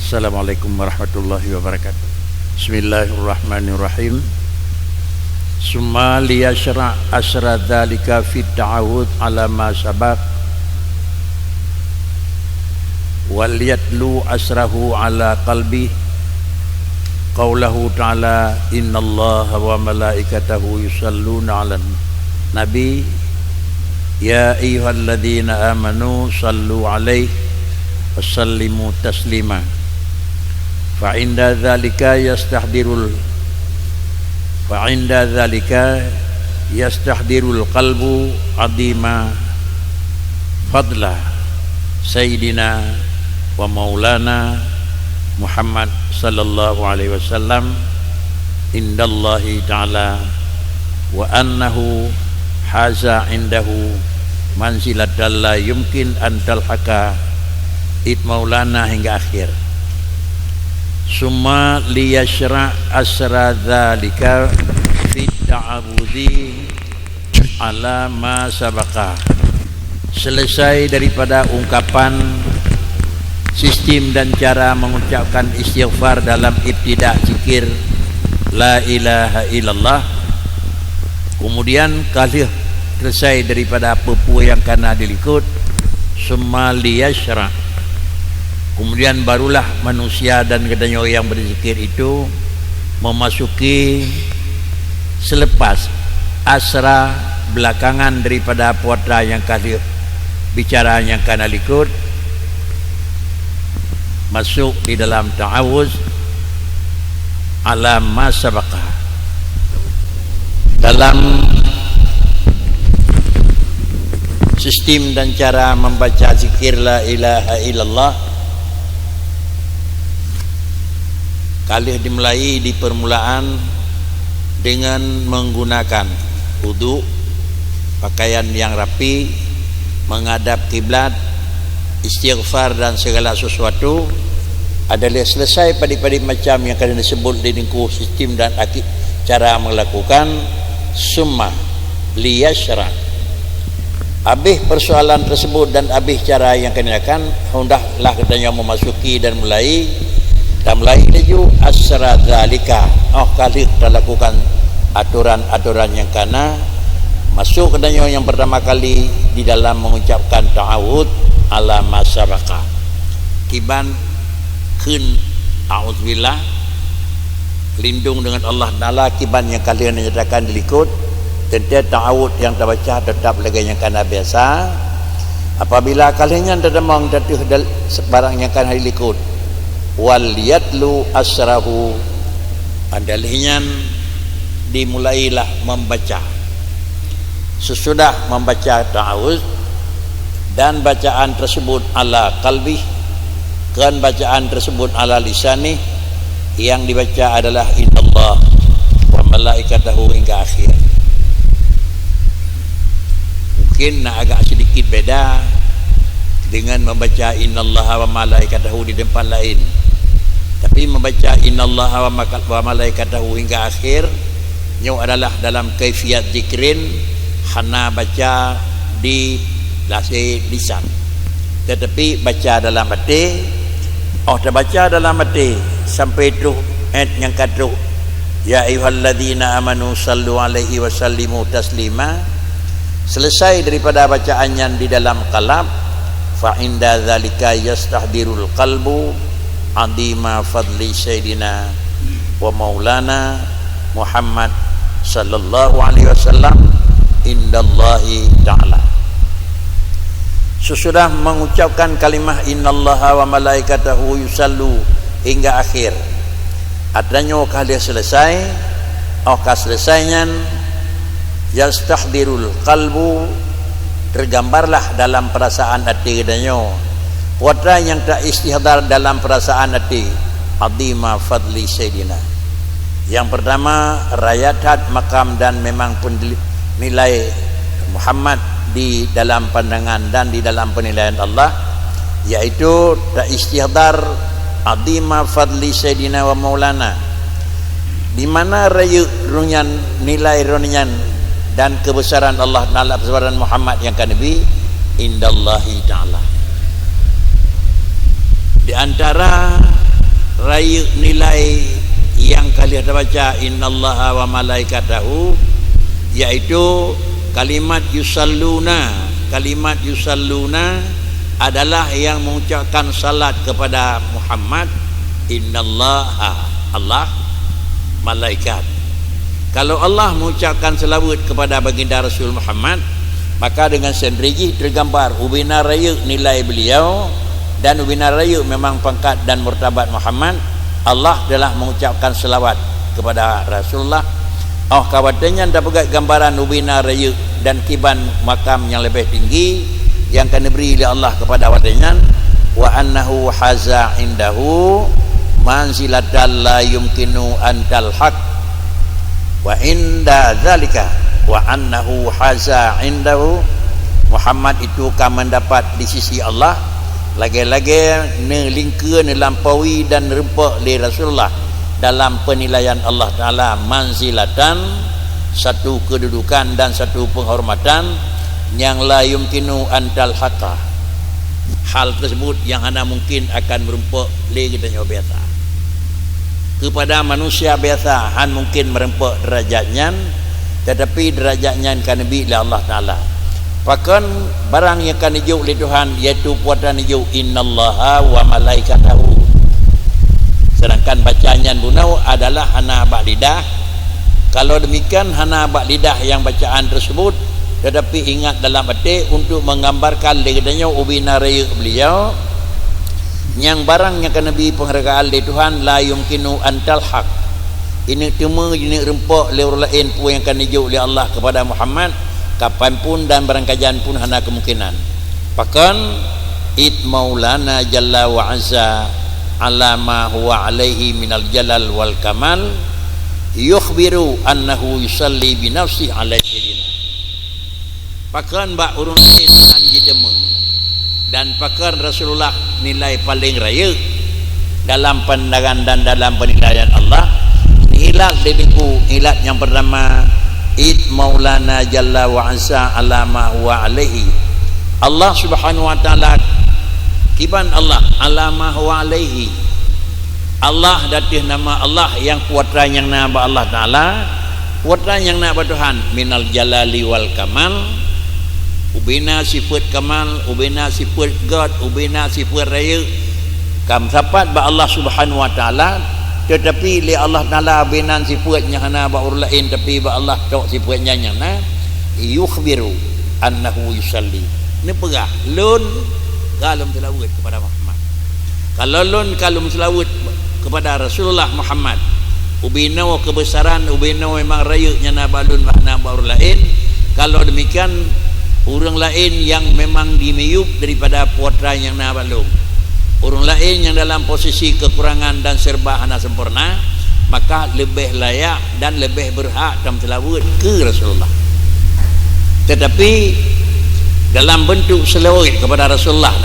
Assalamualaikum warahmatullahi wabarakatuh. Bismillahirrahmanirrahim. Summa liyashra' asra dzalika fi ta'awud ala ma sabaq wal yatlu asrahu ala qalbi qaulahu ta'ala innallaha wa malaikatahu yusalluna 'alan nabi ya ayyuhalladzina amanu sallu 'alaihi wa sallimu taslima. Fa'inda dzalika yastahdirul qalbu adima fadla sayyidina wa maulana Muhammad sallallahu alaihi wasallam indallahi ta'ala wa annahu haza indahu manzilatan la yumkin an talhaka id maulana hingga akhir. Summa liyashra' asra dzalika fi ta'abudi ala ma sabaqa. Selesai daripada ungkapan sistem dan cara mengucapkan istighfar dalam ibtida' zikir la ilaha illallah. Kemudian kalau selesai daripada apa-apa yang kena dilikut, summa liyashra', kemudian barulah manusia dan katanya yang berzikir itu memasuki selepas asra belakangan daripada puasa yang kali bicara yang kana likut, masuk di dalam ta'awuz ala ma sabaqa. Dalam sistem dan cara membaca zikir la ilaha illallah, kali dimulai di permulaan dengan menggunakan wudu, pakaian yang rapi, menghadap kiblat, istighfar dan segala sesuatu adalah selesai pada macam yang akan disebut di lingkup sistem dan cara melakukan. Summa liyashra', habis persoalan tersebut dan habis cara yang akan hendaklah katanya memasuki dan mulai laju asra dzalika. Kali kita lakukan aturan-aturan yang kana masuk katanya yang pertama kali di dalam mengucapkan ta'awud ala ma sabaqa. Kiban kun a'udzubillah, lindung dengan Allah Ta'ala. Kiban yang kalian nyatakan dilikut, tentu ta'awud yang terbaca tetap lagi yang kana biasa. Apabila kalian terdemang jatuh sebarang yang kana dilikut, wal yatlu asrahu, andalihnya dimulailah membaca. Sesudah membaca ta'awuz dan bacaan tersebut ala qalbi, kan bacaan tersebut ala lisani, yang dibaca adalah innallah wa malaikatahu hingga akhir. Mungkin agak sedikit beda dengan membaca innallaha wa malaikatahu di tempat lain, tapi membaca innallaha wa malaikatahu hingga akhir nyo adalah dalam kaifiat zikrin hana baca di lisan, tetapi baca dalam hati. Terbaca dalam hati sampai tu ayat yang kata ya ayyuhalladzina amanu sallu alaihi wa sallimu taslima. Selesai daripada bacaannya di dalam qalb, fa inda dzalika yastahdirul qalbu adima fadli sayyidina wa maulana Muhammad sallallahu alaihi wasallam indallahi ta'ala. Sesudah mengucapkan kalimah innallaha wa malaikatahu yusallu hingga akhir, adanya kali selesai selesainya yastahdirul qalbu, tergambarlah dalam perasaan hati adanya puasa yang tak istihdar dalam perasaan hati adima fadli sayyidina. Yang pertama rayat makam dan memang nilai Muhammad di dalam pandangan dan di dalam penilaian Allah, yaitu tak istihdar adima fadli sayyidina wa maulana, di mana raya runyan nilai runyan dan kebesaran Allah Ta'ala, kebesaran Muhammad yang kan Nabi indallahi ta'ala. Di antara raya nilai yang kalian baca innallaha wa malaikatahu, yaitu kalimat yusalluna. Kalimat yusalluna adalah yang mengucapkan salat kepada Muhammad. Innallaha, Allah, malaikat. Kalau Allah mengucapkan selawat kepada baginda Rasul Muhammad, maka dengan sendiri tergambar ubina raya nilai beliau, dan ubina raya memang pangkat dan martabat Muhammad. Allah telah mengucapkan selawat kepada Rasulullah. Kawatannya dapat gambaran ubina raya dan kiban makam yang lebih tinggi yang akan diberi oleh Allah kepada watannya. Wa annahu haza indahu manzilatan la yumkinu an talhaq wa inda zalika wa annahu haza indahu, Muhammad itu akan mendapat di sisi Allah lagi-lagi nelingka nelampaui dan rempak oleh Rasulullah dalam penilaian Allah Ta'ala, manzilatan, satu kedudukan dan satu penghormatan yang la yumkinu antal hatta, hal tersebut yang hanya mungkin akan merempak oleh kita biasa. Kepada manusia biasa han mungkin merempak derajatnya, tetapi derajatnya akan lebih oleh Allah Ta'ala. Bahkan barang yang akan dijuk oleh Tuhan, iaitu puatan dijuk innallaha wa malaikatahu. Sedangkan bacaan bunau adalah hana bak lidah. Kalau demikian hana bak lidah yang bacaan tersebut, tetapi ingat dalam hati untuk menggambarkan legadanya ubina raya beliau yang barang yang akan nabi penghargaan oleh Tuhan la yumkinu antal haq. Ini cuma ini rempak oleh orang lain pun yang akan dijuk oleh Allah kepada Muhammad kapanpun dan barang kajian pun hana kemungkinan. Bahkan it maulana jalla wa azza ala ma huwa alaihi minal jalal wal kamal yukhbiru annahu yusalli bi nafsi ala sayyidina. Pakan bak urun dan jidema, dan pakan Rasulullah nilai paling raya dalam pandangan dan dalam penilaian Allah. Ilat dediku, ilat yang pertama it maulana jalla wa azza ala ma huwa alaihi. Allah Subhanahu wa taala kiban Allah alama huwa alaihi. Allah datih nama Allah yang kuatran yang nama Allah Ta'ala, kuatran yang nama Tuhan minal jalali wal kamal, ubina sifat kamal, ubina sifat God, ubina sifat raya kam sapat ba Allah Subhanahu wa taala, tetapi li Allah Ta'ala binan sifatnya hana ba orang lain, tapi ba Allah tok sifatnya yang na yukhbiru annahu yusalli. Ini pegah lun kalum selawat kepada Muhammad. Kalau lun kalum selawat kepada Rasulullah Muhammad, ubina kebesaran, ubina memang rayunya nabalun makna orang lain. Kalau demikian orang lain yang memang dimiyup daripada putra yang nabalun, orang lain yang dalam posisi kekurangan dan serba hana sempurna, maka lebih layak dan lebih berhak dalam selawat ke Rasulullah. Tetapi dalam bentuk selawat kepada Rasulullah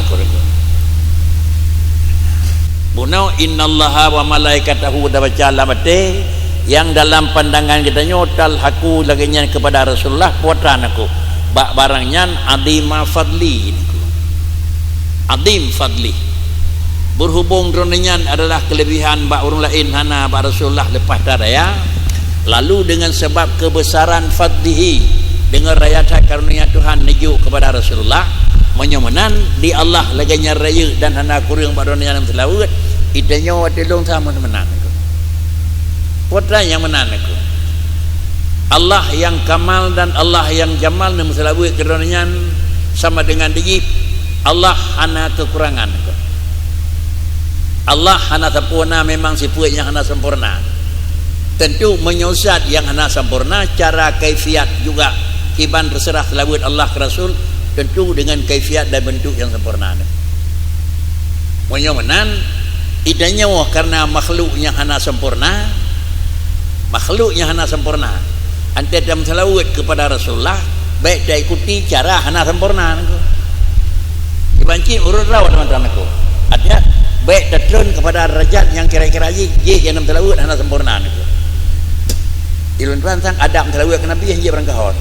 bunau innallaha wa malaikatahu dah baca alamate yang dalam pandangan kita nyotal aku laginya kepada Rasulullah puatan aku bak barangnya adima fadli, adim fadli berhubung dronenya adalah kelebihan bak orang lain hana bak Rasulullah lepas daraya, lalu dengan sebab kebesaran fadlihi dengan rayatan karunia Tuhan nijuk kepada Rasulullah menyemenan di Allah laganya raya dan hana kurang pada dunia dalam selawat itanya watilong sama menan aku putra yang menan aku Allah yang kamal dan Allah yang jamal dalam selawat karunia sama dengan diri Allah hana kekurangan aku. Allah hana sempurna, memang sifatnya hana sempurna, tentu menyusat yang hana sempurna cara kaifiat juga kiban terserah selawat Allah ke Rasul tentu dengan kaifiat dan bentuk yang sempurna. Menyomenan idanya karena makhluknya hana sempurna, makhluknya hana sempurna. Ante dalam selawat kepada Rasulullah baik dia ikuti cara hana sempurna. Dibanci urut rawat teman-teman aku. Artinya baik terjun kepada derajat yang kira-kira je yang dalam selawat hana sempurna. Ilun Tuhan sang Adam selawat ke Nabi yang dia berangkahon.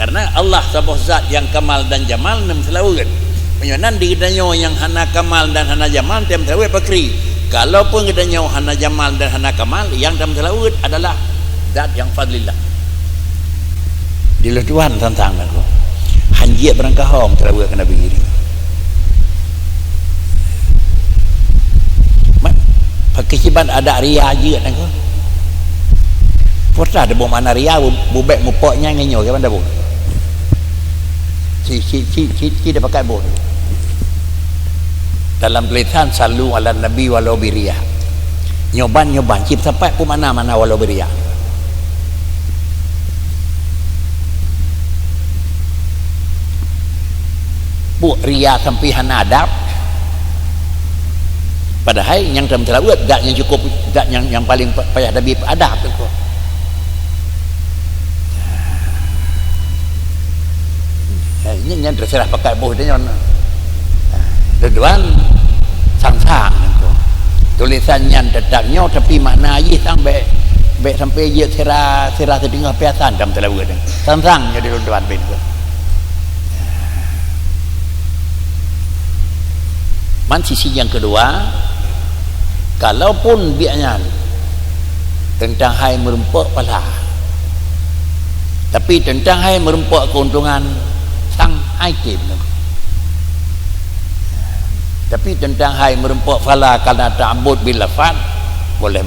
Karena Allah sebuah zat yang kamal dan jamal nam selawat Penyonan di kedanyo yang hana kamal dan hana jamal tem terawet pakri. Kalaupun kedanyo hana jamal dan hana kamal, yang dalam terawet adalah zat yang fadlillah. Dia Tuhan tentang aku. Hanjia berangkahong terawet ke Nabi ini. Pakai ciban ada ria je kan aku. Puasa ada bom mana ria bubek mupoknya ngenyo ke mana bu. Si dia pakai bom. Dalam tulisan salu ala nabi walau biria. Nyoban cip sampai pun mana walau biria. Bu ria sampai hana adab. Padahal yang dalam tilawat dat yang cukup, dat yang paling payah Nabi adab tu. Ini yang terserah pakai boh dia nyon. Tujuan sang-sang tu. Tulisannya tetapnya tapi makna ye sampai sampai ye sira terdengar piasan dalam tilawat dia. Sang-sang jadi tujuan ben tu. Man sisi yang kedua, kalaupun biaknya tentang hai merempuk pala, tapi tentang hai merempuk keuntungan sang item, tapi tentang hai merempuk pala karena ta'abbud bil lafaz boleh,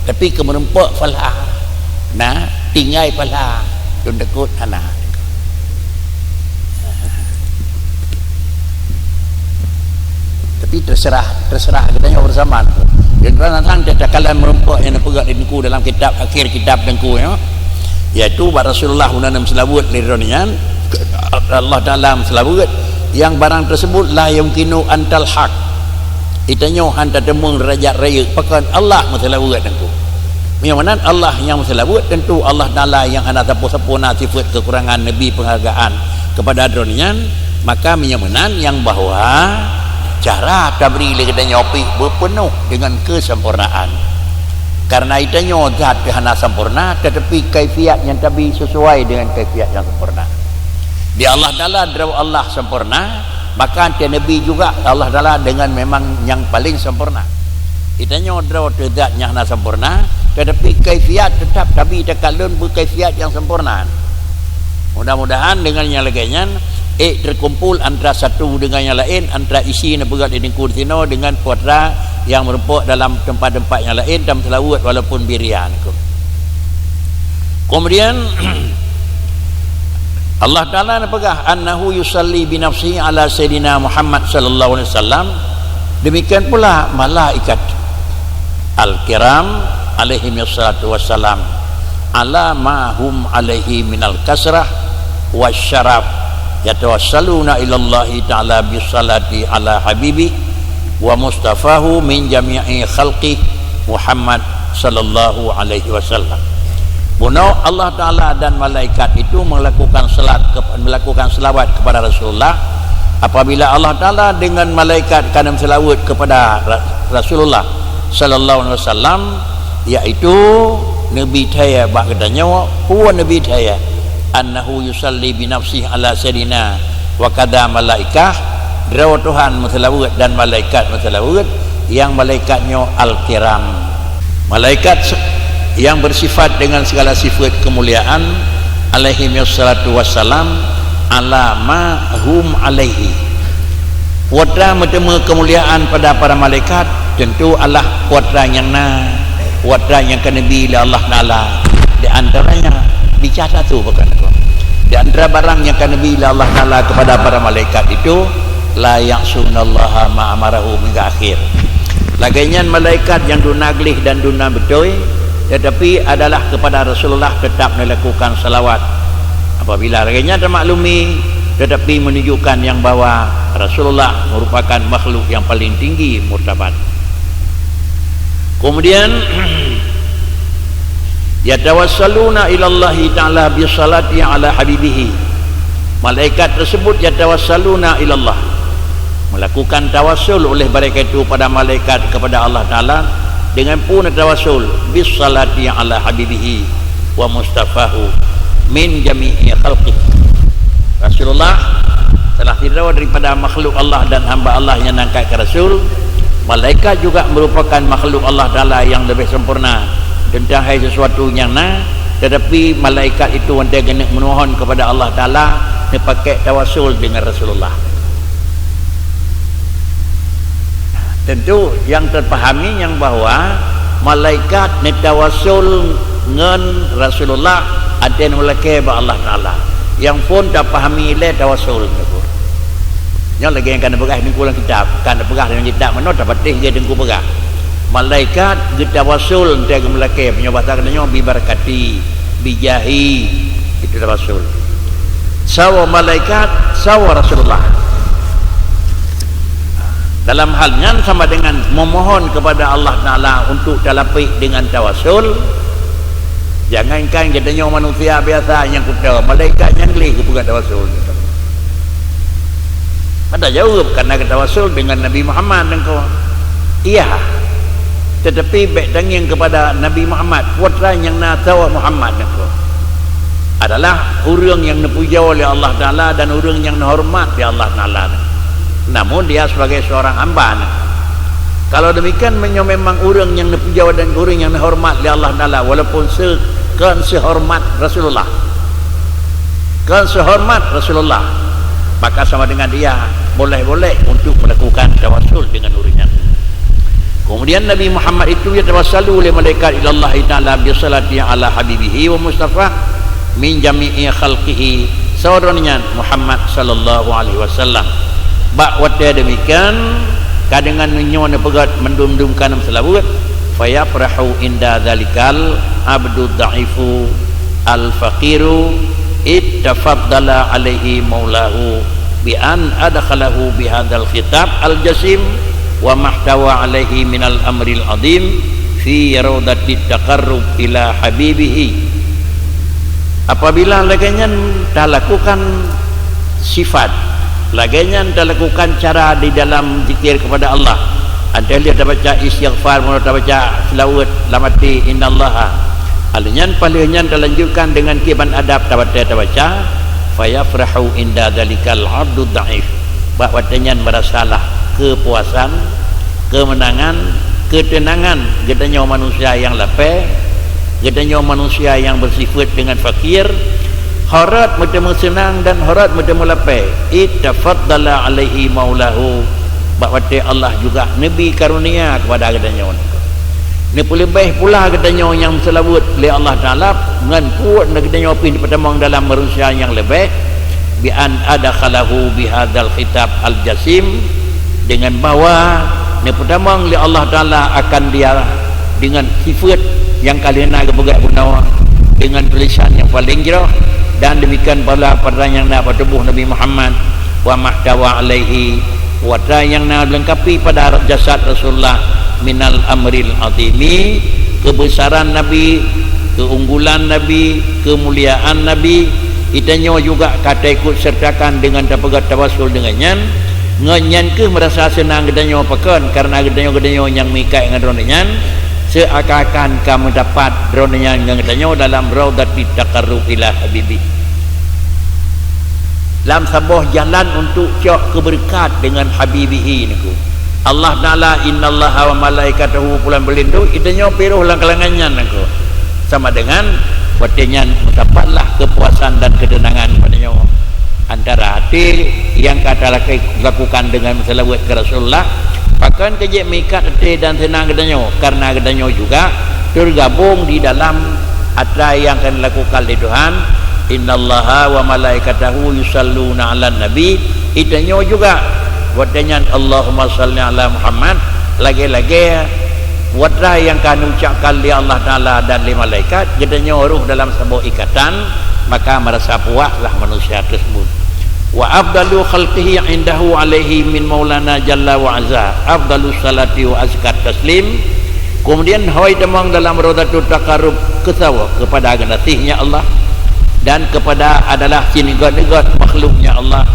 tapi ke merempuk pala nah tinggai pala tundekut anak. Tapi terserah katanya bersamaan. Dan tentang cakalan merempuk yang dipegang dengku dalam kitab akhir kitab dengku ya, yaitu Rasulullah unanam selawat lironian Allah dalam selawat yang barang tersebut la yumkinu antal haq itanyo hanta demung derajat raya pakan Allah selawat dengku. Yang mana Allah yang selawat tentu Allah Taala yang hana sempurna sifat kekurangan nabi penghargaan kepada dronian, maka menyamanan yang bahwa cara tabri kita nyopi berpenuh dengan kesempurnaan. Karena itanya zat hana sempurna, tetapi kaifiat yang tabi sesuai dengan kaifiat yang sempurna. Di Allah Taala draw Allah sempurna, maka dia Nabi juga Allah Taala dengan memang yang paling sempurna. Itanya draw zat yang hana sempurna, tetapi kaifiat tetap tabi takalun berkaifiat yang sempurna. Mudah-mudahan dengan yang lainnya terkumpul antara satu dengan yang lain, antara isi yang bergerak di dengkur sino dengan putra yang merempuk dalam tempat-tempat yang lain dalam selawat walaupun birian. Kemudian Allah Ta'ala napagah annahu yusalli binafsihi ala Sayyidina Muhammad sallallahu alaihi wasallam. Demikian pula malaikat al-kiram alaihim wassalatu wassalam ala ma hum alaihi minal kasrah wasyaraf yatawassaluna ilallahi ta'ala bisalati ala habibi wa mustafahu min jami'i khalqi Muhammad sallallahu alaihi wasallam. Buno Allah Ta'ala dan malaikat itu melakukan selawat kepada Rasulullah. Apabila Allah Ta'ala dengan malaikat kadang selawat kepada Rasulullah sallallahu alaihi wasallam, yaitu Nabi Taya bagdanya huwa Nabi Taya annahu yusalli bi nafsihi ala sayyidina wa kada malaikah draw Tuhan masalawat dan malaikat masalawat yang malaikatnya al-kiram, malaikat yang bersifat dengan segala sifat kemuliaan alaihi wassalatu wassalam ala ma hum alaihi. Putra bertemu kemuliaan pada para malaikat tentu Allah putra yang putra yang ke Nabi Allah Ta'ala. Di antaranya dicatat tu bukan apa. Di antara barang yang kan Nabi Allah Ta'ala kepada para malaikat itu la ya'sunallaha ma amarahu hingga akhir. Laginya malaikat yang dunaglih dan duna betul, tetapi adalah kepada Rasulullah tetap melakukan salawat. Apabila laginya termaklumi, tetapi menunjukkan yang bahwa Rasulullah merupakan makhluk yang paling tinggi martabat. Kemudian yatawassaluna ilallahi ta'ala bisalati ala habibihi. Malaikat tersebut yatawassaluna ilallah, melakukan tawassul oleh mereka itu pada malaikat kepada Allah Ta'ala dengan pun tawassul bisalati ala habibihi wa mustafahu min jami'i khalqi. Rasulullah Setelah tidak daripada makhluk Allah dan hamba Allah yang angkat ke Rasul, malaikat juga merupakan makhluk Allah Ta'ala yang lebih sempurna tentang hal sesuatu yang tetapi malaikat itu nanti kena memohon kepada Allah Ta'ala, dia pakai tawasul dengan Rasulullah. Tentu yang terpahami yang bahawa malaikat ni tawasul dengan Rasulullah ada melaki ba Allah Ta'ala. Yang pun tak pahami le tawasul ni pun. Yang lagi yang kena pegah ni kulang kitab, kena pegah dengan kitab mana tak patih dia dengku pegah. Malaikat tawasul dia melaki punya bahasa katanya bi barakati, bi jahi, itu tawasul. Sawa malaikat, sawa Rasulullah. Dalam halnya sama dengan memohon kepada Allah Ta'ala untuk talapi dengan tawasul. Jangankan katanya manusia biasa yang kuda, malaikat yang geli kepada tawasul. Ada jawab karena tawasul dengan Nabi Muhammad engkau. Iya. Tetapi baik danging kepada Nabi Muhammad, putra yang natawa Muhammad engkau adalah orang yang dipuja oleh Allah Ta'ala dan orang yang dihormat oleh Allah Ta'ala. Namun dia sebagai seorang hamba. Kalau demikian memang orang yang dipuja dan orang yang dihormat oleh Allah Ta'ala, walaupun sehormat Rasulullah, sehormat Rasulullah, maka sama dengan dia boleh-boleh untuk melakukan tawasul dengan urinya. Kemudian Nabi Muhammad itu yatawassalu oleh malaikat ilallah ta'ala bisalati ala habibihi wa mustafa min jami'i khalqihi, saudaranya Muhammad sallallahu alaihi wasallam. Bak wata demikian kadangan menyon pegat mendum-dumkan selawat fayafrahu inda zalikal abdu dha'ifu al faqiru ittafaddala alaihi maulahu bi an adkhalahu bi hadzal khitab al jasim wa mahtawa alaihi minal amril azim fi rawdati taqarrub ila habibihi. Apabila laganya tak lakukan sifat, laganya tak lakukan cara di dalam zikir kepada Allah, ada dia tak baca istighfar, mau tak baca selawat lamati innallaha, alinyan palingnya terlanjutkan dengan kiban adab tak baca fayafrahu inda dalikal abdu dhaif, bahwatanya merasalah kepuasan, kemenangan, ketenangan gedanya manusia yang lapar, gedanya manusia yang bersifat dengan fakir, harat bertemu senang dan harat bertemu lapar. Ittafaddala alaihi maulahu, bahawa Allah juga Nabi karunia kepada gedanya. Ini lebih pula gedanya yang selawat oleh Allah Ta'ala dengan kuat gedanya pin pertama dalam manusia yang lebih bi an adkhalahu bihadzal khitab al jasim, dengan bahawa ini pertama oleh Allah Ta'ala akan dia dengan sifat yang kalian nak bergerak gunawan dengan tulisan yang paling jerah, dan demikian pula pada yang nak bertubuh Nabi Muhammad wa mahtawa alaihi, wata yang nak melengkapi pada jasad Rasulullah minal amril azimi, kebesaran Nabi, keunggulan Nabi, kemuliaan Nabi. Itanya juga kata ikut sertakan dengan tapagat tawasul dengannya ngenyan ke merasa senang gedanya pakan karena gedanya yang mikai dengan ronanya seakan-akan kamu dapat dronanya yang gedanya dalam raudati taqarrub ila habibi, dalam sebuah jalan untuk cok keberkat dengan habibihi niku. Allah Ta'ala innallaha wa malaikatahu pulang berlindung, itanya piruh lang kalangannya niku, sama dengan watenya mendapatlah kepuasan dan ketenangan padanya antara hati yang kata lakukan dengan selawat ke Rasulullah. Bahkan kejek mikat hati dan senang gedanya karena gedanya juga tergabung di dalam apa yang akan dilakukan oleh Tuhan. Innallaha wa malaikatahu yusalluna 'alan nabi, itanya juga wadanya Allahumma salli ala Muhammad, lagi-lagi wada yang kan ucapkan oleh Allah Ta'ala dan oleh malaikat gedanya ruh dalam sebuah ikatan, maka merasa puaslah manusia tersebut. Wa afdalu khalqihi indahu alaihi min maulana jalla wa azza afdalus salati wa azkat taslim. Kemudian hawai temang dalam rodatul taqarrub kesawa kepada aganatihnya Allah dan kepada adalah sinigat-nigat makhluknya Allah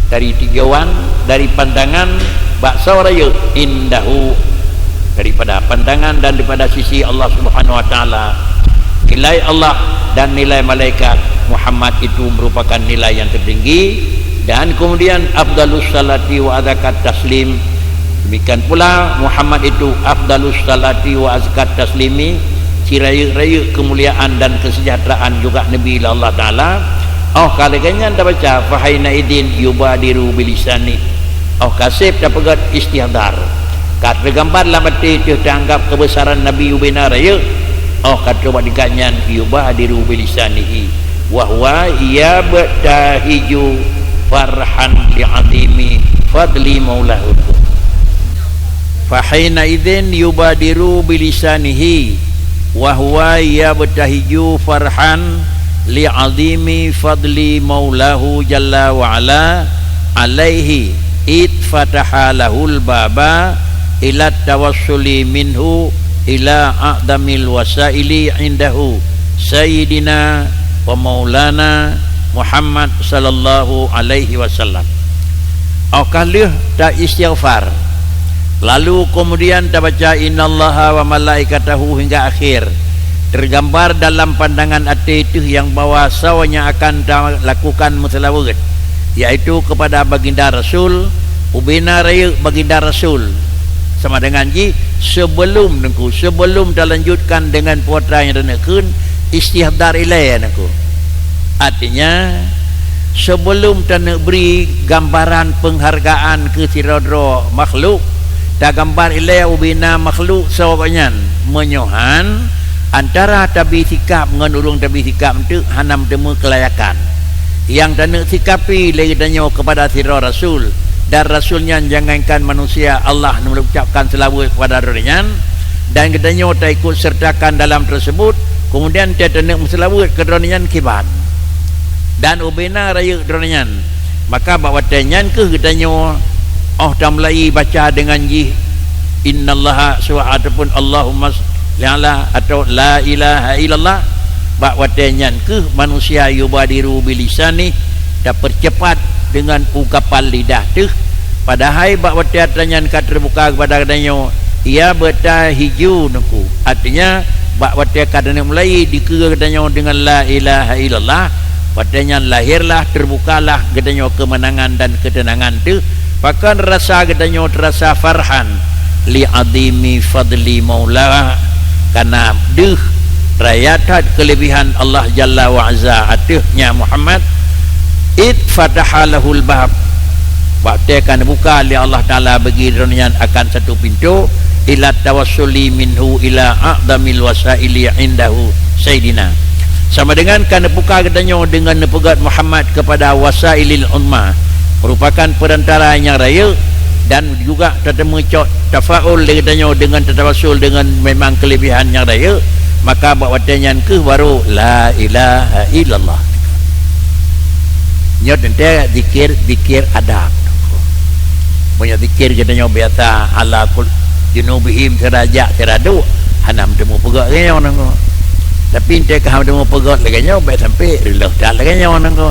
dari tigauan, dari pandangan baksa raya indahu, daripada pandangan dan daripada sisi Allah Subhanahu wa taala. Nilai Allah dan nilai malaikat Muhammad itu merupakan nilai yang tertinggi, Dan kemudian afdalus salati wa azkat taslim, demikian pula Muhammad itu afdalus salati wa azkat taslimi, raya kemuliaan dan kesejahteraan juga Nabi Allah Ta'ala. Kalaganya anda baca fahaina idin yubadiru bilisani, kasih dapat istihdar kat bergambar lah mati itu dianggap kebesaran Nabi ubina raya. Kata buat dikanyan yubadiru bilisanihi wa huwa yabtahiju farhan li'azimi fadli maulahu. Fahaina idin yubadiru bilisanihi wa huwa yabtahiju farhan li'azimi fadli maulahu jalla wa ala alaihi id fataha lahul baba ila tawassuli minhu ila a'damil wasaili indahu sayyidina wa maulana Muhammad sallallahu alaihi wasallam. Kalih tak istighfar, lalu kemudian tak baca innallaha wa malaikatahu hingga akhir, tergambar dalam pandangan hati itu yang bahawa sawanya akan lakukan mutlawat, yaitu kepada baginda Rasul ubina raya baginda Rasul sama dengan sebelum terlanjutkan dengan putra yang renekun istihdar ilaiya naku. Artinya sebelum tak beri gambaran penghargaan ke tiradra makhluk, tak gambar ilaiya ubina makhluk sawabanyan menyohan antara tabi sikap dengan urung tabi sikap itu hanam temu kelayakan yang tak nak sikapi lagi tanya kepada sirah Rasul, dan Rasulnya jangankan manusia Allah mengucapkan selawat kepada dirinya, dan katanya tak ikut sertakan dalam tersebut, kemudian dia tak nak selawat ke dirinya kiban dan ubina raya dirinya, maka bawa tanya ke katanya tak mulai baca dengan innallaha su'a ataupun Allahumma la'ala atau la ilaha illallah, bak watanyan ke manusia yubadiru bilisani dah percepat dengan ungkapan lidah tu, padahal bak watanyan kat terbuka kepada katanya ia bertahiju naku, artinya bak watan kadang mulai dikira katanya dengan la ilaha illallah, watanyan lahirlah terbukalah katanya kemenangan dan ketenangan tu, bahkan rasa katanya terasa farhan li adimi fadli maula, karena rayatat kelebihan Allah Jalla wa Azza atuhnya Muhammad id fatahalahul bab, waktu akan buka oleh Allah Ta'ala bagi dunia akan satu pintu ila tawassuli minhu ila a'damil wasaili indahu sayyidina, sama dengan kan buka katanya dengan pegat Muhammad kepada wasailil umma, merupakan perantara yang raya, dan juga tertemu tafaul katanya dengan tertawassul dengan memang kelebihan yang raya, maka buat watanyan ke baru la ilaha illallah. Nyot nanti zikir adab, punya zikir katanya biasa ala kul junubihim serajak seradu hanam temu pegat katanya orang tu, tapi nanti kaham temu pegat laganya baik sampai rilah tak laganya orang tu.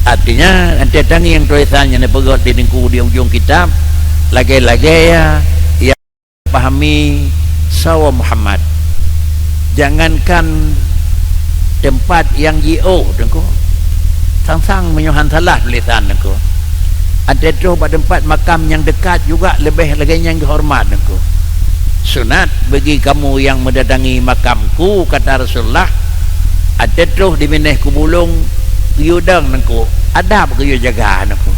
Artinya nanti tangi yang tulisannya ni pegat di dengku di ujung kitab lagi-lagi ya pahami sawa Muhammad, jangankan tempat yang jauh dengku sang-sang menyuhan salah tulisan dengku, ada tu pada tempat makam yang dekat juga lebih lagi yang dihormat dengku. Sunat bagi kamu yang mendatangi makamku kata Rasulullah, ada tu di mineh kubulung yudang dengku, adab ke jaga dengku.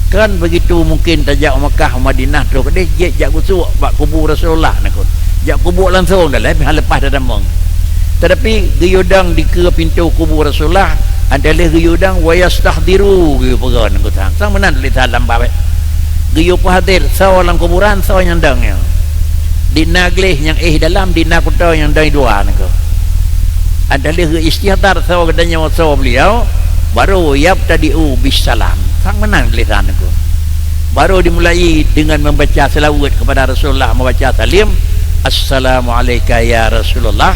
Kan begitu mungkin tajak Makkah Madinah tu kadeh jak kusuk bak kubur Rasulullah dengku, jak kubur langsung dah lepas dah damang. Tetapi geyudang di ke pintu kubur Rasulullah adalah geyudang wa yastahdiru geyu pegan dengku sang menan lihat dalam bab geyu hadir sawalang kuburan saw nyandangnya di nagleh yang dalam di nakuta yang dari dua dengku, adalah istighfar saw katanya saw beliau baru yabtadi'u bisalam, sang menang lisan aku, baru dimulai dengan membaca selawat kepada Rasulullah, membaca salim assalamualaikum ya Rasulullah,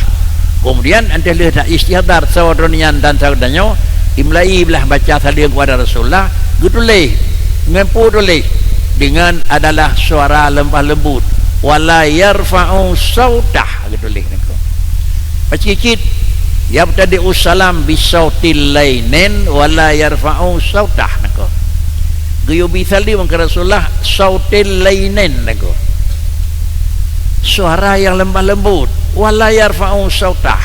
kemudian adalah tak istighfar saw dronian dan saudaranya dimulai belah baca salim kepada Rasulullah, gutuleh ngempu doleh dengan adalah suara lembah lembut wala yarfa'u sautah gutuleh aku, pacikit yabtadi usalam bisautil lainin wala yarfa'u sautah nako guyu bisali wong Rasulullah sautil lainin nako suara yang lemah lembut wala yarfa'u sautah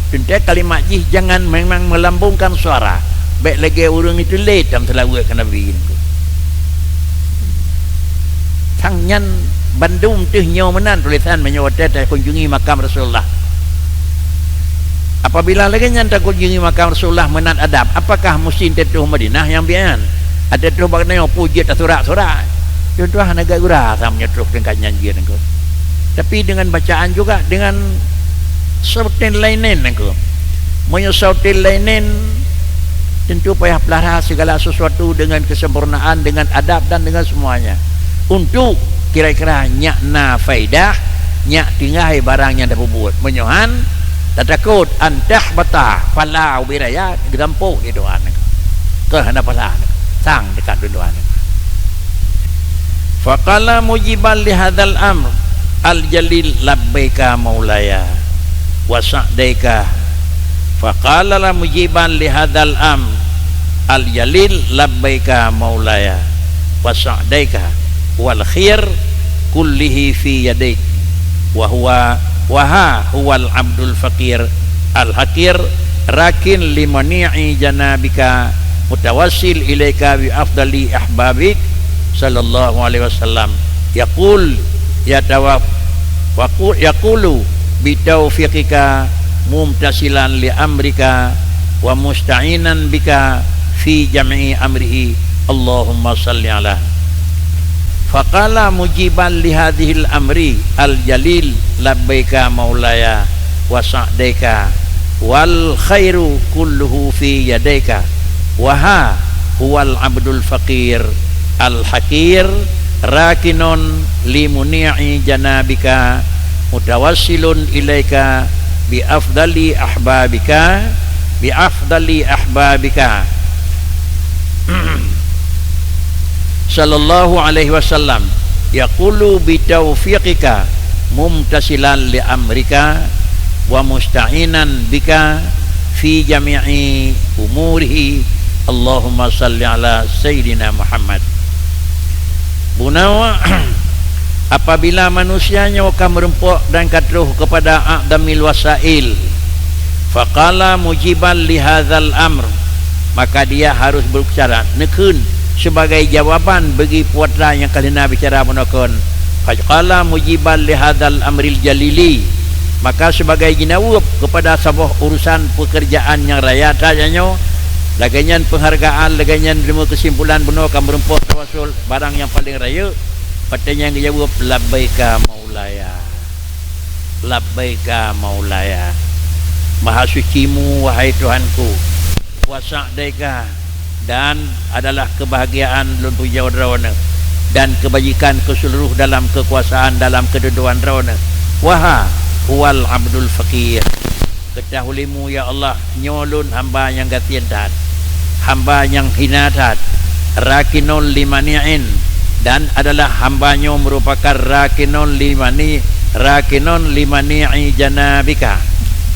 tentu kalimat jih jangan memang melambungkan suara baik lagi urang itu letam telawak ke Nabi nako tangan Bandung tuh nyaw menan tulisan menyawat kunjungi makam Rasulullah. Apabila lagi nyanta kunjungi makam Rasulullah menan adab, apakah mesti tetuh Madinah yang bian? Ada tuh bagna puji ta surat-surat. Contoh naga gura sam nyetruk dengan nyanyian engko. Tapi dengan bacaan juga dengan sautin lainin engko. Moyo sautin lainin tentu payah pelihara segala sesuatu dengan kesempurnaan, dengan adab dan dengan semuanya. Untuk kira-kira nyakna faidah nyak tinggai barang yang dah buat menyohan tak takut antah batah falau biraya gedampuk di doan ke hana palah sang dekat doan faqala mujiban li hadzal amr al jalil labbaika maulaya wa sa'daika faqala la mujiban li hadzal amr al jalil labbaika maulaya wa sa'daika wal khair kullihi fi yadik wa huwa huwal abdul faqir al hakir rakin limani'i janabika mutawassil ilaika bi afdali ahbabik sallallahu alaihi wasallam yaqul yaqulu bi taufiqika mumtasilan li amrika wa musta'inan bika fi jam'i amrihi Allahumma salli ala faqala mujiban li hadhil amri al jalil labbaika maulaya wa sa'daika wal khairu kulluhu fi yadaika wa huwal abdul faqir al hakir rakinun li muni'i janabika mutawassilun ilaika bi afdali ahbabika sallallahu alaihi wasallam yaqulu bi taufiqika mumtasilan li amrika wa musta'inan bika fi jami'i umurihi Allahumma salli ala sayyidina Muhammad. Bunawa apabila manusianya akan merempuk dan katruh kepada a'damil wasail faqala mujiban li hadzal amr maka dia harus berbicara nekun sebagai jawaban bagi putra yang kalina bicara menokon faqala mujiban li hadzal amril jalili maka sebagai jinawab kepada sebuah urusan pekerjaan yang raya tajanya laganyan penghargaan laganyan terima kesimpulan benar akan merempuk tawasul barang yang paling raya patenya yang dijawab labbaika maulaya maha sucimu wahai Tuhanku wa sa'daika dan adalah kebahagiaan lumpuh jauh rawana dan kebajikan keseluruh dalam kekuasaan dalam kedudukan rawana waha huwal abdul faqir ketahulimu ya Allah nyolun hamba yang gatian tat hamba yang hina tat rakinul limani'in dan adalah hambanya merupakan rakinun limani'i janabika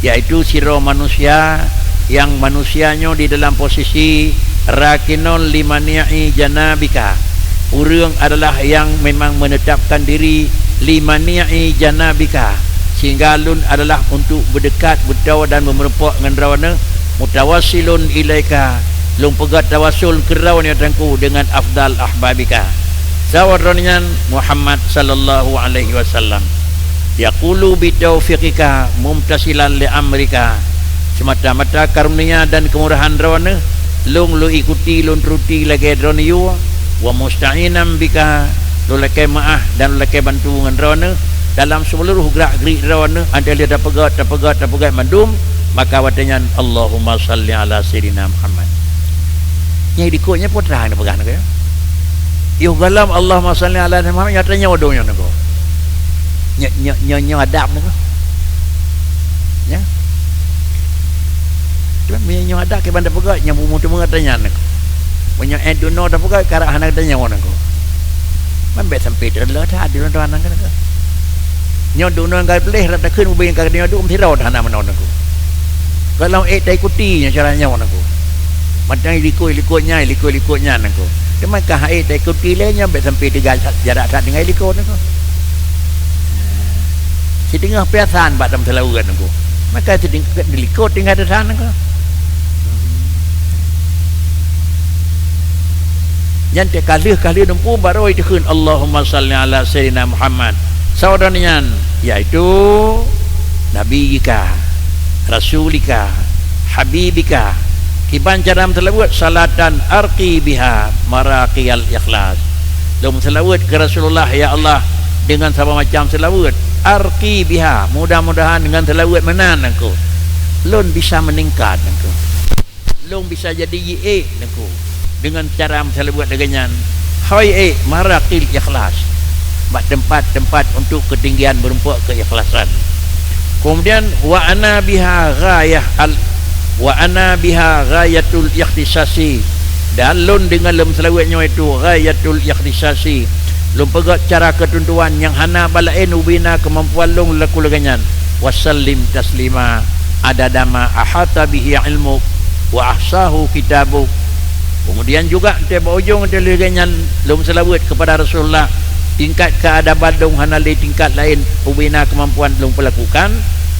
yaitu siro manusia yang manusianya di dalam posisi rakinun limani'i janabika urang adalah yang memang menetapkan diri limani'i janabika sehingga lun adalah untuk berdekat berdawa dan memerempuk dengan rawana mutawassilun ilaika lun pegat tawasul ke rawana tangku dengan afdal ahbabika sawarranyan Muhammad sallallahu alaihi wasallam yaqulu bi taufiqika mumtasilan li amrika semata-mata karunia dan kemurahan rawana lung lu ikuti lun truti lagi droniu wa musta'inan bika lu lagi maah dan lagi bantu dengan rawana dalam seluruh gerak-gerik rawana ada dia pegat mandum maka watanya Allahumma salli ala sayyidina Muhammad nyai dikutnya putra ni pegang ke yo galam Allahumma salli ala Muhammad nyatanya wadonya nako nya adab nako ya tuan punya ada ke bandar pegat yang mutu mengatanya nako punya eduno dah pegat karak hanak tanya nako mambe sampai dah dah di tuan nako nyo duno ngai pelih rata keun ubin ka dio dum thirau thana manon nako Kalau tak ikutinya caranya aku. Macam ikut-ikutnya aku. Demakah tak ikuti lehnya sampai jarak tak dengan ikut aku. Si tengah perasaan bak dalam selawuran aku. Maka si ikut tinggal di sana aku. Yang kali nempu baru itu kun Allahumma salli ala sayyidina Muhammad. Saudaranya yaitu nabiyika, rasulika, habibika. Kiban cara selawat salatan arqi biha maraqiyal ikhlas. Dom selawat ke Rasulullah ya Allah dengan sama macam selawat arqi biha, mudah-mudahan dengan selawat menan aku lon bisa meningkat aku, lon bisa jadi ye aku dengan cara selawat dengan hai maraqil ikhlas, tempat-tempat untuk ketinggian berumpuk keikhlasan. Kemudian wa ana biha ghayatul ikhtisasi, dan lon dengan lem selawatnya itu ghayatul ikhtisasi, lom pegat cara ketentuan yang hana balain ubina kemampuan long laku leganyan. Wasallim taslima adadama ahata bihi ilmuk wa ahsahu kitabuk. Kemudian juga tiba ujung leganyan lom selawat kepada Rasulullah tingkat keadaban dong hana le tingkat lain ubina kemampuan long pelakukan.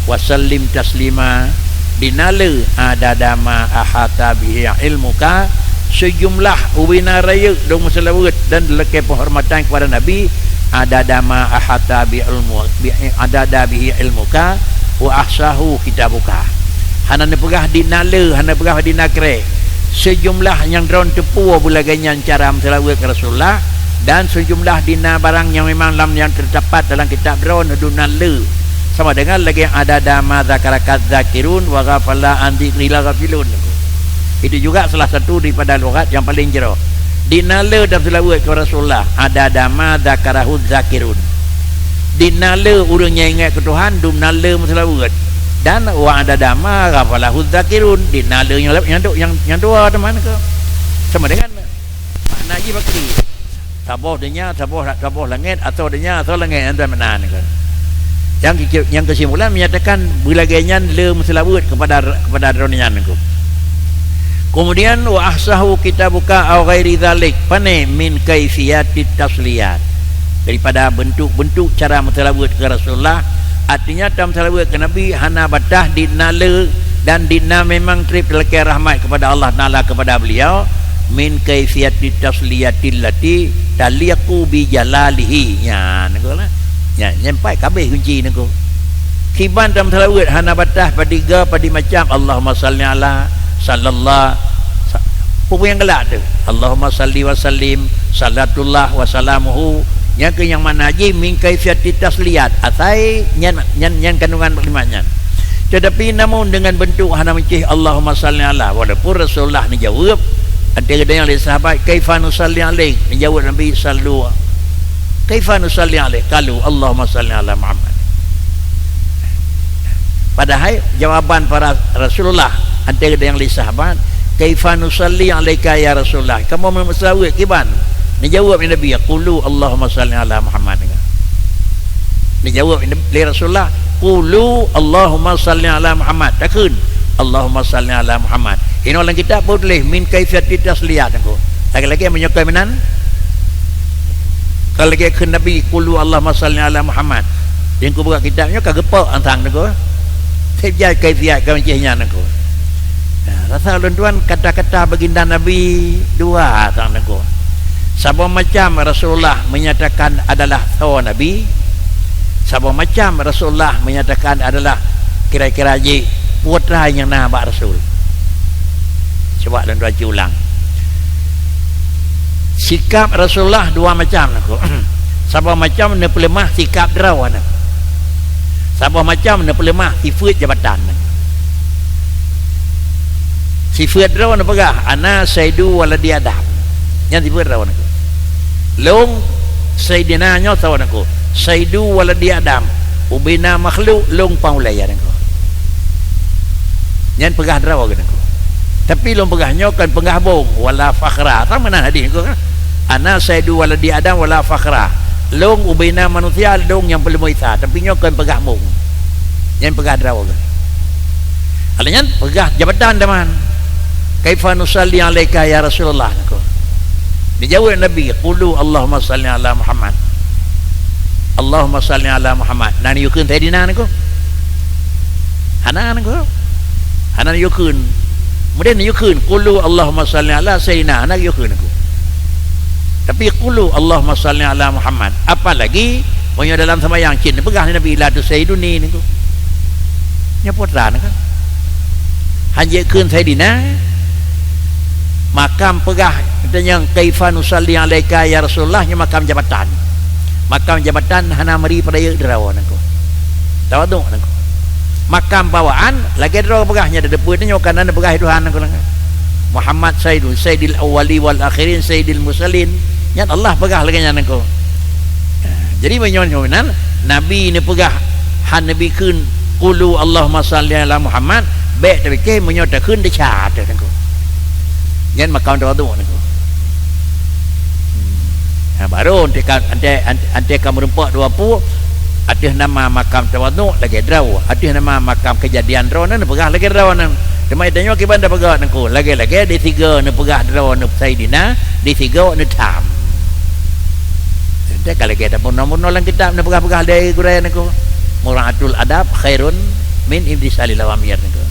Wasallim taslima dinala adadama ahata bihi ilmuka, sejumlah ubina raya dong selawat dan lekai penghormatan kepada Nabi. Adadama ahata bihi ilmuka wa ahsahu kitabuka. Hana pegah dinala, hana pegah dinakre sejumlah yang drone tepu bulagannya cara selawat ke Rasulullah, dan sejumlah dina barang yang memang yang terdapat dalam kitab drone dunala, sama dengan lagi yang ada dama zakarakat zakirun wa ghafala an dzikrila ghafilun. Itu juga salah satu daripada lughat yang paling jero. Dinala dalam selawat ke Rasulullah ada dama zakarahu zakirun. Dinala urangnya ingat ke Tuhan dum nala selawat, dan wa ada dama ghafalahu zakirun, dinala yang dua teman ke sama dengan makna ji bakri taboh denya taboh langit atau denya atau langit antara mana ke. Yang kesimpulan menyatakan belagainya le selawat kepada dronian ku. Kemudian wa ahsahu kitabuka au ghairi dzalik, pane min kaifiyatit tasliyat, daripada bentuk-bentuk cara selawat ke Rasulullah. Artinya dalam selawat ke Nabi hana batah dinala, dan dina memang trip lekai rahmat kepada Allah Taala kepada beliau. Min kaifiyatit tasliyatil lati taliqu bi jalalihi, nya nagolah nya nyampai kabeh kunci nago. Kiban dalam selawat hana batah padiga padi macam Allahumma salli ala sallallahu apa yang gelak tu Allahumma salli wa sallim salatullah wa salamuhu, yang ke yang mana haji min kaifiyatit tasliyat asai nyan kandungan berlimatnya. Tetapi namun dengan bentuk hana mencih Allahumma salli ala, walaupun Rasulullah ni jawab antara yang oleh sahabat kaifa nusalli alaik, menjawab Nabi sallu kaifa nusalli alaik qalu Allahumma salli ala Muhammad. Padahal jawaban para Rasulullah antara yang oleh sahabat kaifa nusalli alaika ya Rasulullah, kamu memselawat kiban. Dijawab Nabi qulu Allahumma salli ala Muhammad. Dijawab oleh Rasulullah qulu Allahumma salli ala Muhammad, takun Allahumma salli ala Muhammad. Ini orang kita boleh min kaifiyatit tasliyat aku. Lagi-lagi yang menyukai menan. Kalau lagi ke Nabi qulu Allahumma salli ala Muhammad, yang ku buka kitabnya kagepak antang aku. Sejak kaifiat kancihnya aku. Rasa tuan kata-kata baginda Nabi dua antang aku. Sabah macam Rasulullah menyatakan adalah tawa Nabi, sabah macam Rasulullah menyatakan adalah kira-kira je putra yang nabak Rasul. Coba dan tuan ulang. Sikap Rasulullah dua macam aku. Sabah macam ne pelemah sikap derawan. Sabah macam ne pelemah sifat jabatan. Sifat derawan apa? Ana saidu waladi Adam. Yang sifat derawan aku. Long sayyidina nya tahu aku. Saidu waladi Adam. Ubina makhluk long paulaya aku. Yang pegah derawan aku. Tapi long pegahnya kan pegah bong wala fakhra. Sama mana hadis aku kan? Ana saidu waladi Adam wala fakhra. Long ubina manusia long yang belum isa, tapi nya kan pegah bong. Yang pegah derawan. Alanya pegah jabatan teman. Kaifa nusalli alaika ya Rasulullah nako. Dijawab Nabi, qulu Allahumma salli ala Muhammad. Allahumma salli ala Muhammad. Nani yukeun teh dina nako. Hana nako. Hana yukeun. Kemudian yukeun qulu Allahumma salli ala sayyidina anak yukeun nako. Tapi qulu Allahumma salli ala Muhammad. Apalagi punya dalam sembahyang cin pegah Nabi la tu sayyiduni nako. Nya putra nako. Hanjekeun sayyidina makam pegah yang kaifa nusalli alaika ya Rasulullah nya makam jabatan. Makam jabatan hana meri pada derawan nako. Tawadu nako. Makam bawaan lagi derawan pegahnya ada depan nya kanan pegah Tuhan nako. Muhammad Sayyidil awwali wal akhirin Sayyidil musallin nya Allah pegah lagi nya nako. Jadi menyonan Nabi ni pegah han Nabi keun qulu Allahumma salli ala Muhammad baik tapi ke menyotakeun decat nako. Yan makam tawadu nako. Baru ante kamu rempak 20 ada nama makam tawadu lagi draw, ada nama makam kejadian draw nan pegah lagi draw nan. Demai tanya ke banda pegah nako. Lagi-lagi di 3 ne pegah draw ne Saidina, di 3 ne tam. Ente kalau kita pun nomor nolang kitab ne pegah-pegah dari gurai nako. Muratul adab khairun min ibdisalil awamir nako.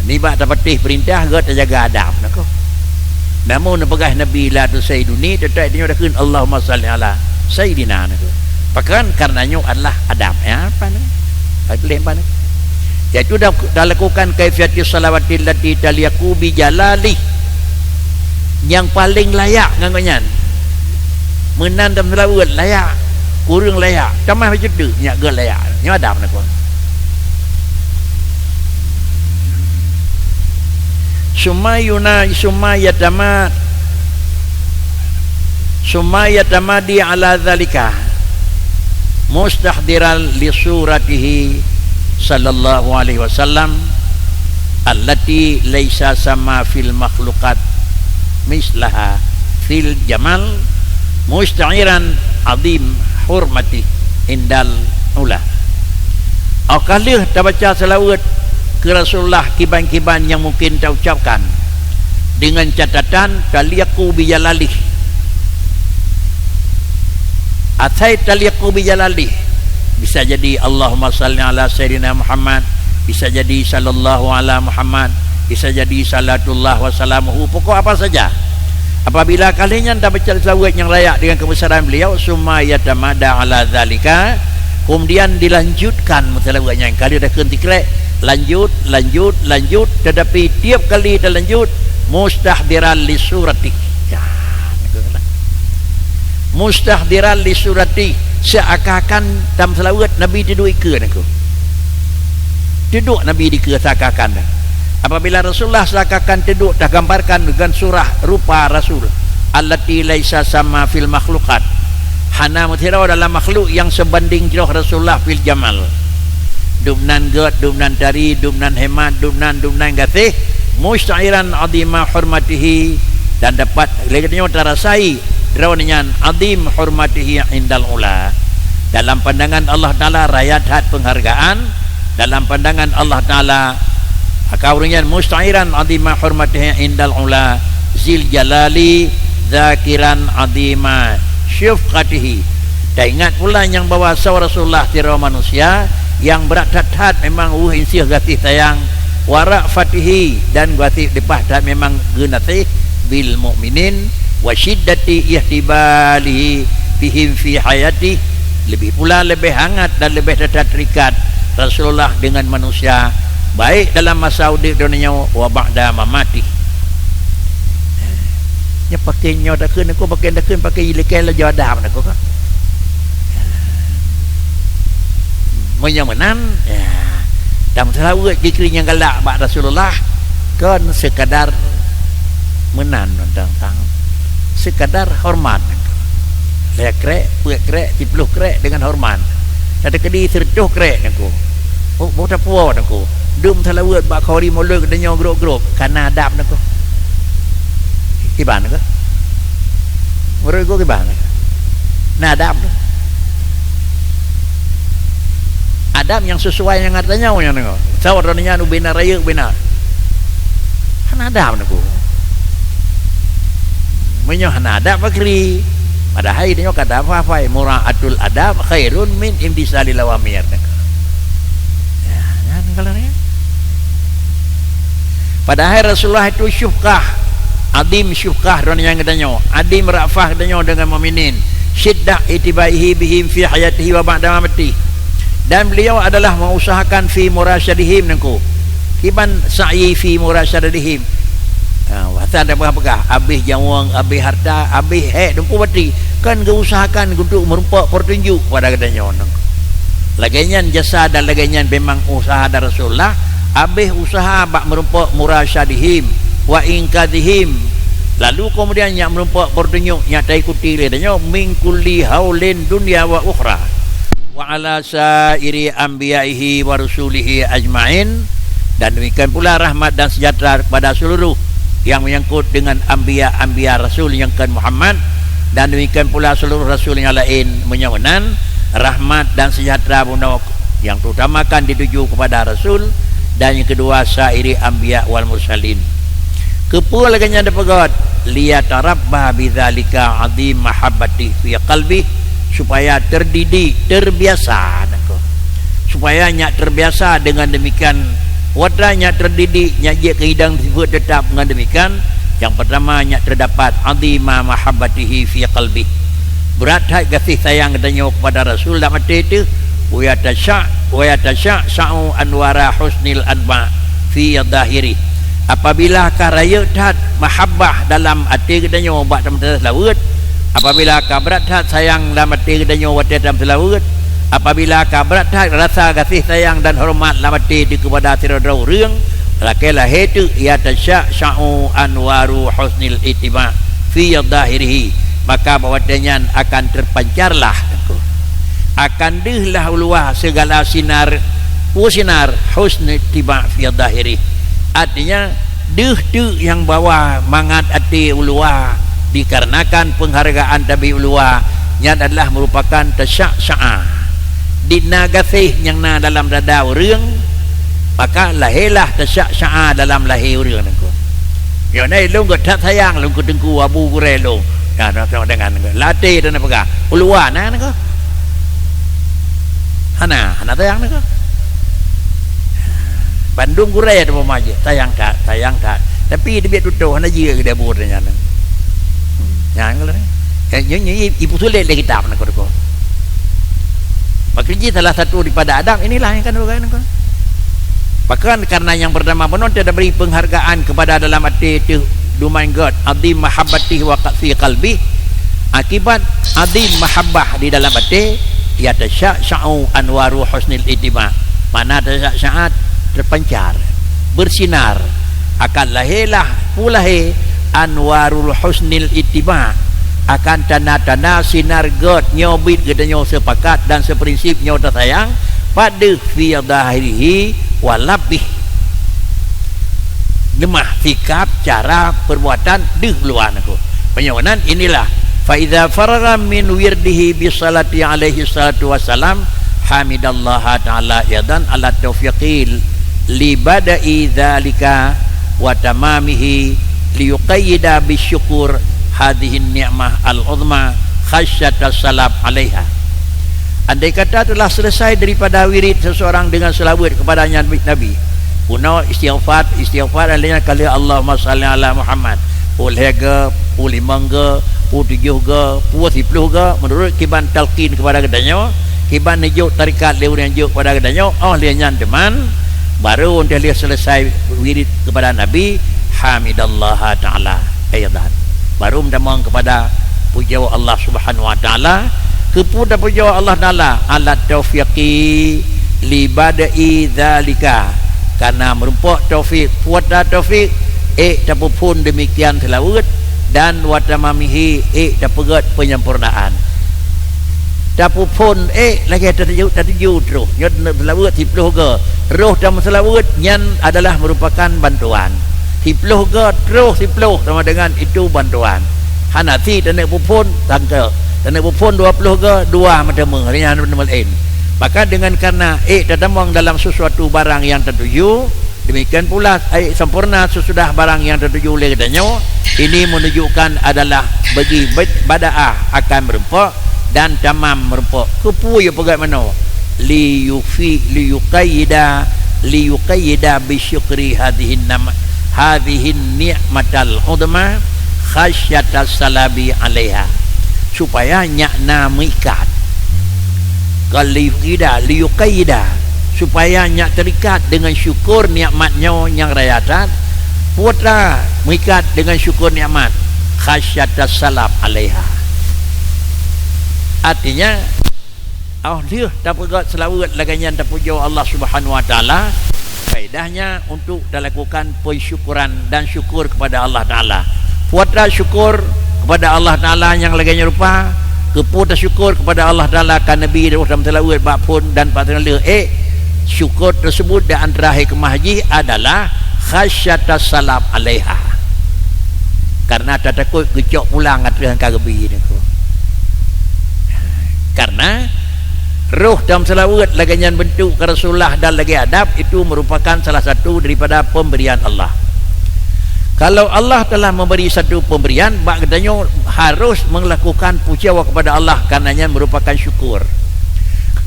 Ni bak dapatih perintah gak terjaga adab nako. Namun pegah Nabi la tu sayyiduni tetek dia dah keun Allahumma salli ala sayyidina nako. Pakan karenanya adalah adab ya apa ni? Lempar ni. Iaitu dah lakukan kaifiatus salawatil lati taliaqu bi jalali. Yang paling layak ngangonyan. Menan dalam selawat layak, kurang layak. Tamah macam tu nyak ge layak. Nya adab nako. Sumayyatamadi ala dhalika mustahdiran li suratihi sallallahu alaihi wasallam allati laisa sama fil makhluqat mislaha fil jamal musta'iran azim hurmati indal ula. Akalih ta baca selawat ke Rasulullah kiban-kiban yang mungkin kita ucapkan dengan catatan taliaqu bijalalih atai taliaqu bijalalih bisa jadi Allahumma salli ala sayyidina Muhammad, bisa jadi sallallahu ala Muhammad, bisa jadi salatullah wa salamuhu, pokok apa saja. Apabila kalian dah baca selawat yang layak dengan kebesaran beliau summa yatamada ala zalika, kemudian dilanjutkan selawatnya kali dah kenti krek lanjut tetapi tiap kali dah lanjut mustahdiran li surati ya mustahdiran li surati seakan-akan dalam selawat Nabi duduk ke aku duduk Nabi di ke seakan-akan apabila Rasulullah seakan-akan duduk dah gambarkan dengan surah rupa Rasul allati laisa sama fil makhluqat hana mutirau dalam makhluk yang sebanding jauh Rasulullah fil jamal dumnan gad, dumnan dari, dumnan hemat, dumnan gasih musta'iran azima hurmatihi dan dapat legatnya terasai derawannya azim hurmatihi indal ula dalam pandangan Allah Ta'ala rakyat hat penghargaan dalam pandangan Allah Ta'ala akaurnya musta'iran azima hurmatihi indal ula zil jalali zakiran azima syufqatihi dan ingat pula yang bawa saw Rasulullah tira manusia yang berat hat memang insih gatih sayang warak fatihi dan gatih depah dan memang gunatih bil mukminin wa syiddati ihtibalihi bihim fi hayati lebih pula lebih hangat dan lebih terikat Rasulullah dengan manusia baik dalam masa hidup dunia wa ba'da mamati. Nya pakai nyo dak keun aku pakai ilekel jadam aku kan menyamanan ya dalam selawat zikir yang galak bak Rasulullah kan sekadar menan tentang sekadar hormat lek krek puek krek cipluh krek dengan hormat ada kedi sertuh krek aku oh tak puas aku dum selawat bak khori molek denyo grok-grok karena adab aku kiban aku menurut gua kiban nah adab Adam yang sesuai yang katanya yang nengok sawaranya nu benar raya benar han Adam nengok menyo han Adam bakri padahal dia kata apa muraatul adab khairun min imtisalil awamir ya kan kalau ni padahal Rasulullah itu syufqah adim syufqah don yang katanya adim rafah katanya dengan mukminin syiddah itibaihi bihim fi hayatihi wa ba'da mamati dan beliau adalah mengusahakan fi murasyadihim nengku kiban sa'i fi murasyadihim wata ada berapakah habis jawang habis harta habis dempu mati kan geusahakan untuk merumpak pertunjuk pada katanya nengku lagian jasa dan lagian memang usaha dari Rasulullah habis usaha bak merumpak murasyadihim wa inkadihim lalu kemudian yang merumpak pertunjuk yang tak ikuti ledanya min kulli haulin dunya wa ukhra wa ala sairi anbiya'ihi wa rusulihi ajma'in dan demikian pula rahmat dan sejahtera kepada seluruh yang menyangkut dengan anbiya rasul yang kan Muhammad dan demikian pula seluruh rasul yang lain menyawanan rahmat dan sejahtera yang terutamakan dituju kepada rasul dan yang kedua sairi anbiya wal mursalin kepul laganya ada pegat liyatarabba bidzalika azim mahabbati fi qalbi supaya terdidik terbiasa supaya nyak terbiasa dengan demikian wadanya terdidik nyak je keidang sifat tetap dengan demikian yang pertama nyak terdapat azim mahabbatihi fi qalbi berat hati kasih sayang katanya kepada Rasul dak mati itu wa yatasha sa'u anwara husnil anba fi dhahiri apabila karaya tat mahabbah dalam hati katanya buat dalam selawat apabila berat hati sayang dalam hati katanya buat dalam selawat apabila berat hati rasa kasih sayang dan hormat dalam hati kepada tirada orang lakilah itu ia tasya sya'u anwaru husnil itiba fi dhahirihi maka bawatannya akan terpancarlah akan dihlah luah segala sinar husnul itiba fi dhahirihi artinya deh yang bawa mangat hati ulua dikarenakan penghargaan tabi ulua yang adalah merupakan tasya' dina gasih yang na dalam dada orang maka lahirlah tasya' dalam lahir orang nengko ya nai lu gak tak sayang lu dengku abu gure lu ya dengan latih dan apa ulua na nengko hana sayang nengko Bandung gurai ada pemaja sayang tak tapi dia tutup hanya jia dia bodohnya yang kalau ni ibu sulit lagi kita nak kau makanya salah satu daripada adab inilah yang kan orang kan bahkan karena yang pertama benar tidak beri penghargaan kepada dalam hati itu do my God azim mahabbati wa fi qalbi akibat azim mahabbah di dalam hati ya tasya'u anwaru husnil itiba mana tasya' terpancar bersinar akan lahirlah pulahe anwarul husnil ittiba akan tanda-tanda sinar God nyobit gedenya sepakat dan seprinsip nyoda sayang pada fi dhahirihi walabih lemah sikap cara perbuatan di luar aku penyawanan inilah fa idza faragha min wirdihi bi salati alaihi salatu wassalam hamidallaha ta'ala yadan ala taufiqil libada'i dzalika wa tamamihi liyuqayyida bisyukur hadhihi ni'mah al-uzma khasyata salab alaiha andai kata telah selesai daripada wirid seseorang dengan selawat kepadanya Nabi guna istighfar alainya kali Allahumma salli ala Muhammad boleh ke boleh mangga tujuh ke 10 ke menurut kiban talqin kepada kedanya kiban hijuk tarikat lewat hijuk kepada kedanya liannya teman baru dia selesai wirid kepada Nabi hamidallah ta'ala ayatan baru mendamang kepada puja Allah subhanahu wa ta'ala kepada puja Allah ta'ala ala taufiqi libada'i dzalika karena merupakan taufik puata taufik tapupun demikian selawat dan watamamihi dapat penyempurnaan tapupun lagi tertuju terus nyot selawat 10 ke roh dalam selawat yang adalah merupakan bantuan 10 ke terus 10 sama dengan itu bantuan hanati dan pupun tangka dan pupun 20 ke 2 macam mengerian lain Maka dengan karena terdampung dalam sesuatu barang yang tertuju, demikian pula sempurna sesudah barang yang tertuju oleh kepadanya, ini menunjukkan adalah bagi bada'ah akan merempok dan tamam merempok. Kepu ya bagaimana? Liyuqayyida bisyukri hadhihin ni'matal udma khasyatas salabi alaiha, supaya nyakna mengikat. Liyuqayyida, supaya nyak terikat dengan syukur nikmatnya yang rayatat, putra mengikat dengan syukur nikmat khasyatas salab alaiha. Artinya dia tak pegat selawat laganyan terpuja Allah Subhanahu wa taala, faedahnya untuk dilakukan pensyukuran dan syukur kepada Allah taala. Putra syukur kepada Allah taala yang lagannya rupa, keputra syukur kepada Allah taala kan Nabi dalam selawat bapun dan patutlah syukur tersebut di antara hikmah haji adalah khasyatas salab alaiha, karena tak takut gecok pulang atas kagabi ni ko. Karena roh dalam selawat laganyan bentuk ke Rasulullah dan lagi adab itu merupakan salah satu daripada pemberian Allah. Kalau Allah telah memberi satu pemberian, maknanya harus melakukan puja kepada Allah, karenanya merupakan syukur.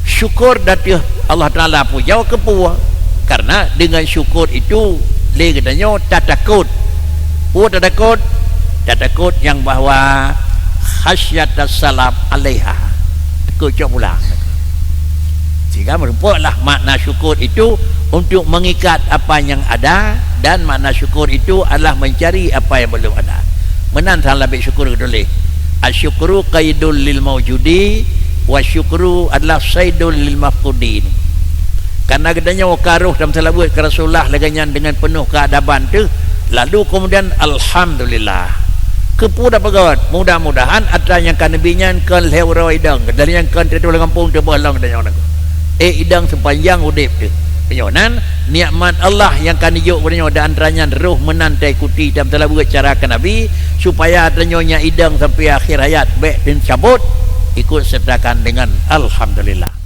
Syukur dari Allah Ta'ala puja kepuah, karena dengan syukur itu katanya tak takut. Tak takut yang bahawa khasyatas salab alaiha, takut cok pulang. Sehingga merupakanlah makna syukur itu untuk mengikat apa yang ada, dan makna syukur itu adalah mencari apa yang belum ada. Menantang lebih syukur kedua. Asyukru qaidul lil mawjudi wa syukru adalah saidul lil mafqudin. Karena gedanya wakaruh dalam selawat ke Rasulullah laganyan dengan penuh keadaban tu, lalu kemudian alhamdulillah kepu dah pegat, mudah-mudahan ada yang kan nabinya kan lewro idang dari yang kan tetu kampung tu bolong dan orang idang sepanjang udip tu penyonan nikmat Allah yang kan hijuk padanya dan antaranya roh menantai kuti dalam selawat cara ke Nabi supaya adanya idang sampai akhir hayat baik dan cabut ikut sertakan dengan alhamdulillah.